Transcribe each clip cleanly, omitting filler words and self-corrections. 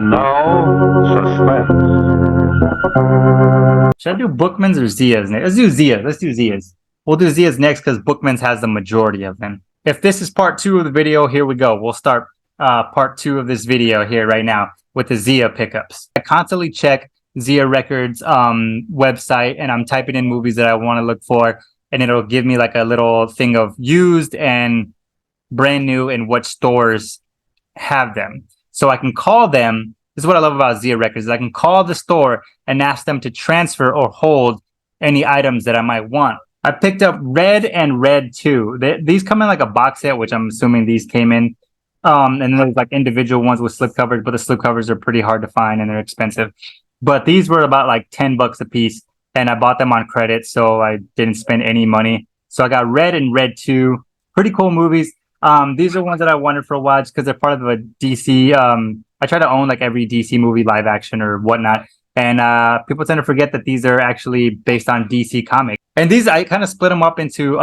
And now, suspense. Should I do Bookman's or Zia's next? Let's do Zia. Let's do Zia's. We'll do Zia's next because Bookman's has the majority of them. If this is part 2 of the video, here we go. We'll start part 2 of this video here right now with the Zia pickups. I constantly check Zia Records website and I'm typing in movies that I want to look for, and it'll give me like a little thing of used and brand new and what stores have them. So I can call them. This is what I love about Zia Records. Is I can call the store and ask them to transfer or hold any items that I might want. I picked up Red and Red 2. These come in like a box set, which I'm assuming these came in. And then there's like individual ones with slipcovers, but the slipcovers are pretty hard to find and they're expensive. But these were about like $10 a piece, and I bought them on credit, so I didn't spend any money. So I got Red and Red 2. Pretty cool movies. These are ones that I wanted for a while just because they're part of a DC. I try to own like every DC movie live action or whatnot. And people tend to forget that these are actually based on DC comics. And these, I kind of split them up into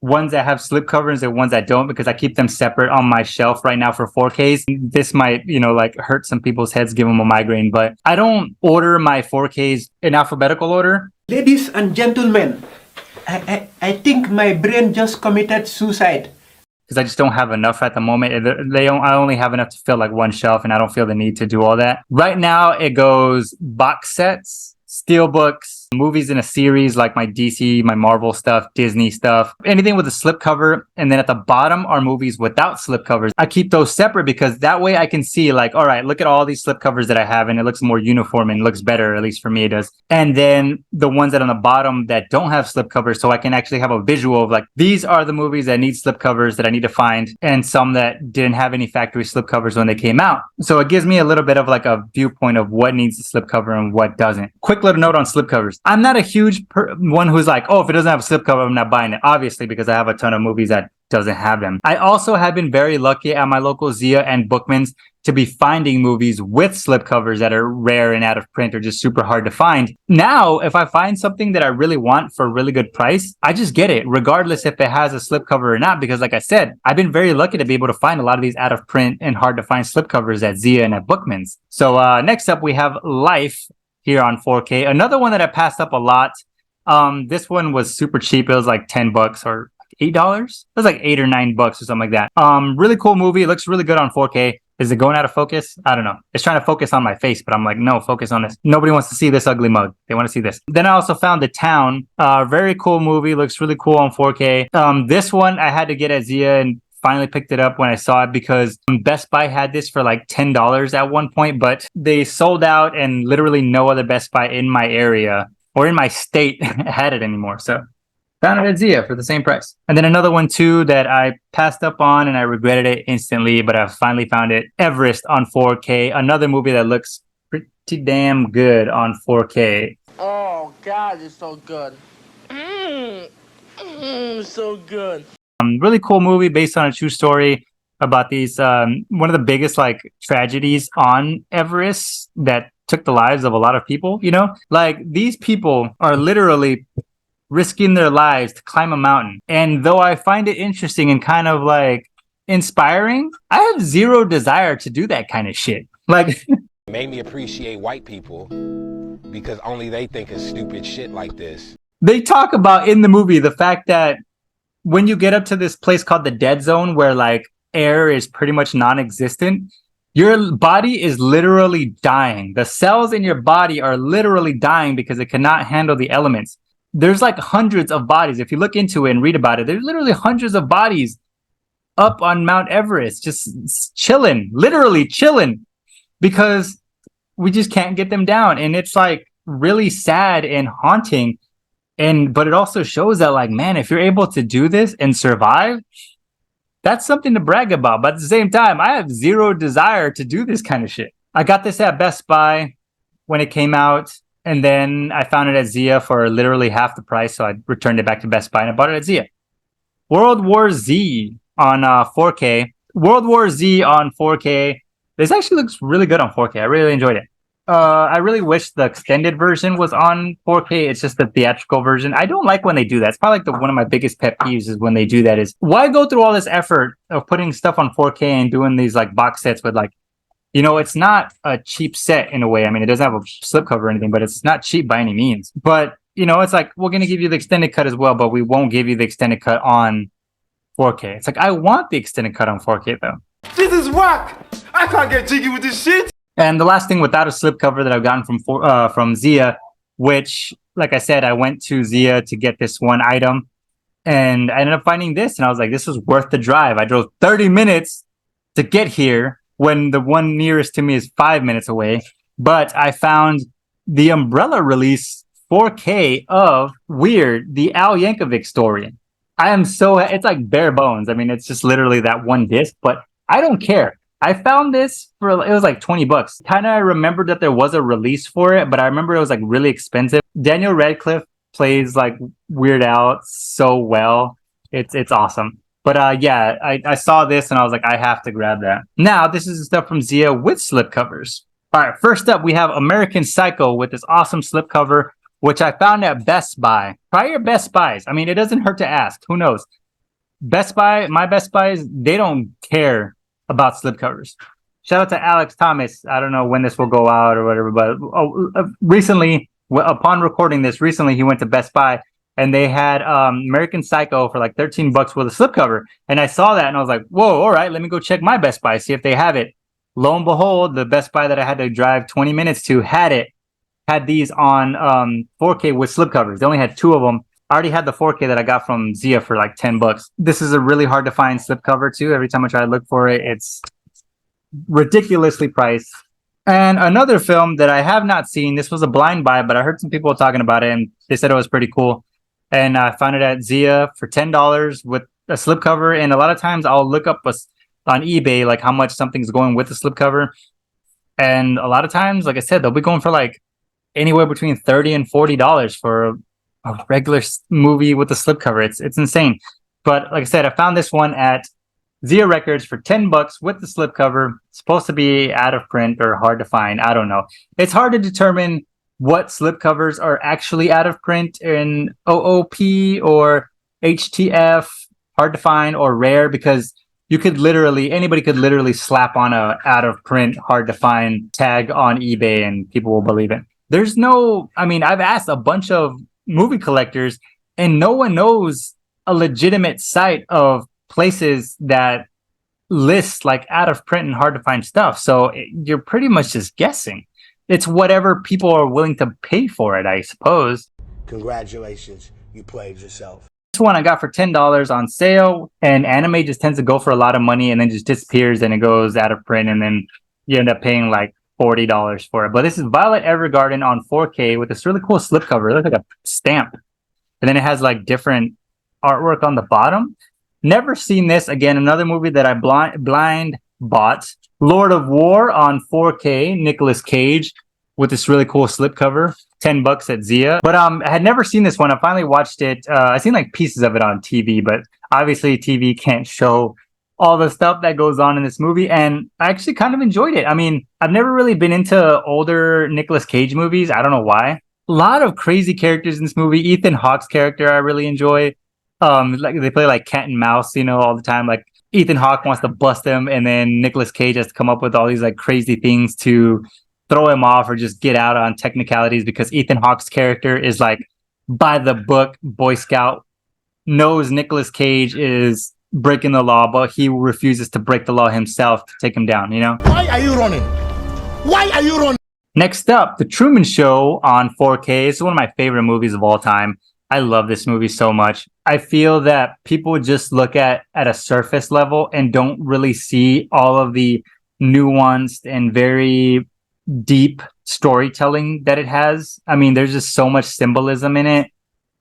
ones that have slipcovers and ones that don't, because I keep them separate on my shelf right now for 4Ks. This might, like hurt some people's heads, give them a migraine, but I don't order my 4Ks in alphabetical order. Ladies and gentlemen, I think my brain just committed suicide. Because I just don't have enough at the moment. I only have enough to fill like one shelf, and I don't feel the need to do all that. Right now, it goes box sets, steelbooks, movies in a series like my DC, my Marvel stuff, Disney stuff, anything with a slipcover. And then at the bottom are movies without slipcovers. I keep those separate because that way I can see like, all right, look at all these slipcovers that I have, and it looks more uniform and looks better, at least for me it does. And then the ones that are on the bottom that don't have slipcovers, so I can actually have a visual of like, these are the movies that need slipcovers that I need to find, and some that didn't have any factory slipcovers when they came out. So it gives me a little bit of like a viewpoint of what needs a slipcover and what doesn't. Quick little note on slipcovers. I'm not a huge one who's like, oh, if it doesn't have a slipcover, I'm not buying it. Obviously, because I have a ton of movies that doesn't have them. I also have been very lucky at my local Zia and Bookman's to be finding movies with slipcovers that are rare and out of print or just super hard to find. Now, if I find something that I really want for a really good price, I just get it, regardless if it has a slipcover or not, because like I said, I've been very lucky to be able to find a lot of these out of print and hard to find slipcovers at Zia and at Bookman's. So next up, we have Life here on 4K. Another one that I passed up a lot. This one was super cheap. It was like $10 or $8. It was like $8 or $9 or something like that. Really cool movie. It looks really good on 4K. Is it going out of focus? I don't know. It's trying to focus on my face, but I'm like, no, focus on this. Nobody wants to see this ugly mug. They want to see this. Then I also found The Town. Very cool movie. Looks really cool on 4K. This one I had to get at Zia and finally picked it up when I saw it because Best Buy had this for like $10 at one point, but they sold out and literally no other Best Buy in my area or in my state had it anymore. So found it at Zia for the same price. And then another one too that I passed up on and I regretted it instantly, but I finally found it. Everest on 4K. Another movie that looks pretty damn good on 4K. Oh God, it's so good. So good. Really cool movie based on a true story about these one of the biggest like tragedies on Everest that took the lives of a lot of people. Like these people are literally risking their lives to climb a mountain. And though I find it interesting and kind of like inspiring, I have zero desire to do that kind of shit. Like It made me appreciate white people because only they think of stupid shit like this. They talk about in the movie the fact that when you get up to this place called the dead zone where like air is pretty much non-existent, your body is literally dying. The cells in your body are literally dying because it cannot handle the elements. There's like hundreds of bodies. If you look into it and read about it, there's literally hundreds of bodies up on Mount Everest, just chilling, literally chilling, because we just can't get them down. And it's like really sad and haunting. But it also shows that like, man, if you're able to do this and survive, that's something to brag about. But at the same time, I have zero desire to do this kind of shit. I got this at Best Buy when it came out, and then I found it at Zia for literally half the price. So I returned it back to Best Buy and I bought it at Zia. World War Z on 4K. World War Z on 4K. This actually looks really good on 4K. I really enjoyed it. I really wish the extended version was on 4K. It's just the theatrical version. I don't like when they do that. It's probably like one of my biggest pet peeves is when they do that. Is why go through all this effort of putting stuff on 4K and doing these like box sets with like You know, it's not a cheap set in a way. I mean, it doesn't have a slipcover or anything, but it's not cheap by any means. But, you know, it's like, we're going to give you the extended cut as well, but we won't give you the extended cut on 4K. It's like, I want the extended cut on 4K, though. This is whack! I can't get jiggy with this shit! And the last thing without a slipcover that I've gotten from ZIA, which, like I said, I went to ZIA to get this one item, and I ended up finding this, and I was like, this was worth the drive. I drove 30 minutes to get here when the one nearest to me is 5 minutes away. But I found the Umbrella release 4K of Weird, the Al Yankovic story. I am so, it's like bare bones. I mean, it's just literally that one disc, but I don't care. I found this for, it was like $20. Kind of remembered that there was a release for it, but I remember it was like really expensive. Daniel Radcliffe plays like Weird Al so well. It's awesome. But yeah, I saw this and I was like, I have to grab that. Now, this is the stuff from ZIA with slipcovers. All right, first up, we have American Psycho with this awesome slipcover, which I found at Best Buy. Try your Best Buys. I mean, it doesn't hurt to ask. Who knows? Best Buy, my Best Buys, they don't care about slipcovers. Shout out to Alex Thomas. I don't know when this will go out or whatever, but recently, upon recording this, he went to Best Buy and they had American Psycho for like $13 with a slipcover. And I saw that and I was like, whoa, all right, let me go check my Best Buy, see if they have it. Lo and behold, the Best Buy that I had to drive 20 minutes to had these on 4K with slipcovers. They only had 2 of them. I already had the 4K that I got from ZIA for like $10. This is a really hard to find slipcover too. Every time I try to look for it, it's ridiculously priced. And another film that I have not seen, this was a blind buy, but I heard some people talking about it and they said it was pretty cool. And I found it at ZIA for $10 with a slipcover. And a lot of times I'll look up on eBay, like how much something's going with the slipcover. And a lot of times, like I said, they'll be going for like anywhere between $30 and $40 for a regular movie with a slipcover. It's insane. But like I said, I found this one at ZIA Records for $10 with the slipcover. It's supposed to be out of print or hard to find. I don't know. It's hard to determine what slipcovers are actually out of print in OOP or HTF, hard to find or rare, because anybody could literally slap on a out of print, hard to find tag on eBay and people will believe it. There's no, I mean, I've asked a bunch of movie collectors and no one knows a legitimate site of places that list like out of print and hard to find stuff. So you're pretty much just guessing. It's whatever people are willing to pay for it, I suppose. Congratulations, you played yourself. This one I got for $10 on sale, and anime just tends to go for a lot of money and then just disappears and it goes out of print and then you end up paying like $40 for it. But this is Violet Evergarden on 4K with this really cool slipcover. It looks like a stamp. And then it has like different artwork on the bottom. Never seen this. Again, another movie that I blind bought. Lord of War on 4K, Nicolas Cage with this really cool slipcover. $10 at ZIA. But I had never seen this one. I finally watched it. I seen like pieces of it on TV, but obviously TV can't show all the stuff that goes on in this movie. And I actually kind of enjoyed it. I mean, I've never really been into older Nicolas Cage movies. I don't know why. A lot of crazy characters in this movie. Ethan Hawke's character I really enjoy. Like they play like cat and mouse, all the time. Like Ethan Hawke wants to bust him, and then Nicolas Cage has to come up with all these like crazy things to throw him off or just get out on technicalities, because Ethan Hawke's character is like by the book Boy Scout, knows Nicolas Cage is breaking the law, but he refuses to break the law himself to take him down, Why are you running? Why are you running? Next up, The Truman Show on 4K. This is one of my favorite movies of all time. I love this movie so much. I feel that people just look at a surface level and don't really see all of the nuanced and very deep storytelling that it has. I mean, there's just so much symbolism in it.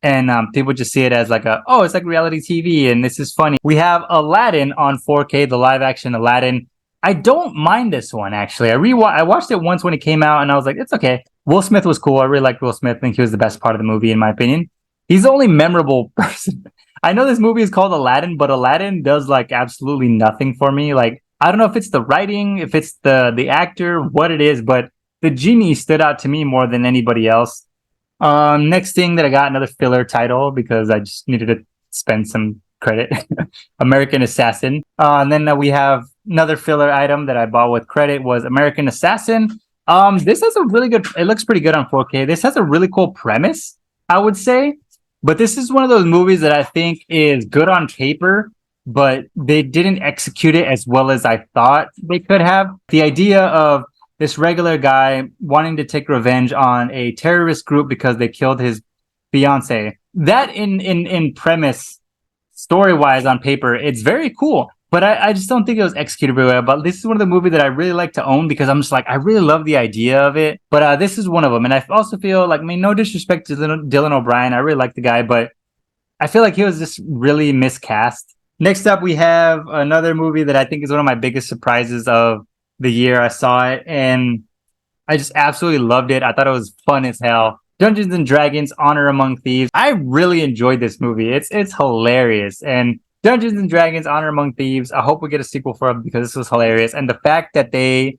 And people just see it as like it's like reality TV and this is funny. We have Aladdin on 4K, the live action Aladdin. I don't mind this one, actually. I watched it once when it came out and I was like, it's okay. Will Smith was cool. I really liked Will Smith. I think he was the best part of the movie, in my opinion. He's the only memorable person. I know this movie is called Aladdin, but Aladdin does like absolutely nothing for me. Like, I don't know if it's the writing, if it's the actor, what it is, but the genie stood out to me more than anybody else. Next thing that I got, another filler title, because I just needed to spend some credit. American Assassin. And then we have another filler item that I bought with credit was American Assassin. This has a really good, it looks pretty good on 4K. This has a really cool premise, I would say. But this is one of those movies that I think is good on paper, but they didn't execute it as well as I thought they could have. The idea of this regular guy wanting to take revenge on a terrorist group because they killed his fiance. That in premise, story-wise on paper, it's very cool. But I just don't think it was executed very well. But this is one of the movies that I really like to own because I'm just like, I really love the idea of it. But this is one of them. And I also feel like, I mean, no disrespect to Dylan O'Brien. I really like the guy, but I feel like he was just really miscast. Next up, we have another movie that I think is one of my biggest surprises of the year. I saw it and I just absolutely loved it. I thought it was fun as hell. Dungeons and Dragons: Honor Among Thieves. I really enjoyed this movie. It's hilarious. And Dungeons and Dragons: Honor Among Thieves, I hope we get a sequel for it because this was hilarious. And the fact that they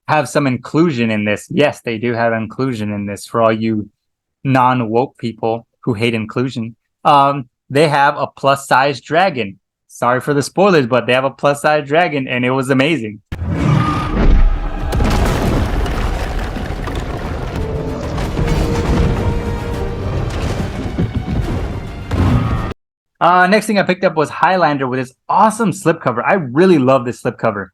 have some inclusion in this. Yes, they do have inclusion in this for all you non-woke people who hate inclusion. They have a plus-size dragon. Sorry for the spoilers, but they have a plus-size dragon and it was amazing. Next thing I picked up was Highlander with its awesome slipcover. I really love this slipcover.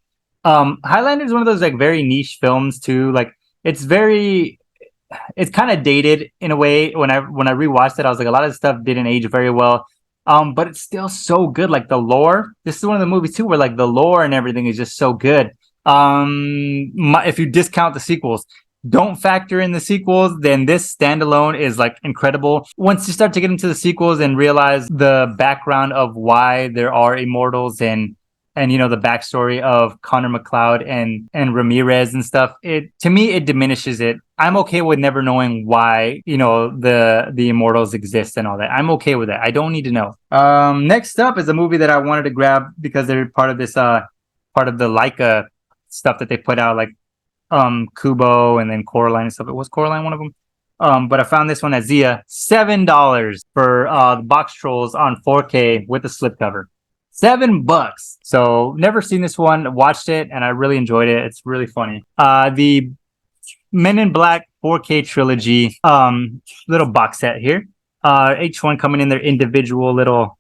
Highlander is one of those like very niche films too. Like it's kind of dated in a way. When I rewatched it, I was like, a lot of stuff didn't age very well. But it's still so good. Like the lore. This is one of the movies too, where like the lore and everything is just so good. If you discount the sequels. Don't factor in the sequels, then this standalone is like incredible. Once you start to get into the sequels and realize the background of why there are immortals and you know the backstory of Connor McLeod and Ramirez and stuff, to me it diminishes it. I'm okay with never knowing why, you know, the immortals exist and all that. I'm okay with that. I don't need to know. Next up is a movie that I wanted to grab because they're part of this part of the Leica stuff that they put out, like Kubo and then Coraline and stuff. It was Coraline one of them. But I found this one at ZIA, $7 for the Box Trolls on 4K with the slipcover. $7. So never seen this one, watched it, and I really enjoyed it. It's really funny. The Men in Black 4K trilogy, little box set here. Each one coming in their individual little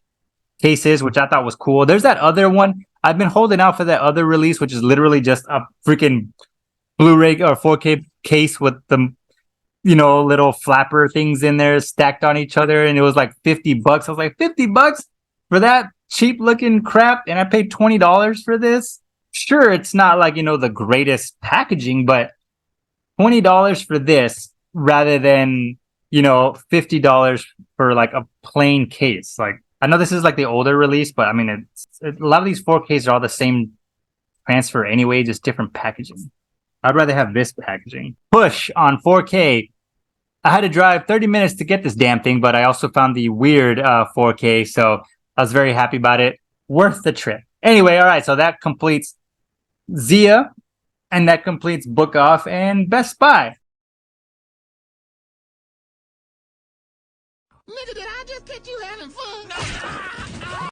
cases, which I thought was cool. There's that other one. I've been holding out for that other release, which is literally just a freaking Blu-ray or 4K case with the, you know, little flapper things in there stacked on each other, and it was like $50. I was like, $50 for that cheap looking crap, and I paid $20 for this. Sure, it's not like, you know, the greatest packaging, but $20 for this rather than, you know, $50 for like a plain case. Like, I know this is like the older release, but I mean, a lot of these 4Ks are all the same transfer anyway, just different packaging. I'd rather have this packaging. Push on 4K. I had to drive 30 minutes to get this damn thing, but I also found the weird 4K, so I was very happy about it. Worth the trip. Anyway, all right, so that completes ZIA, and that completes Book Off and Best Buy.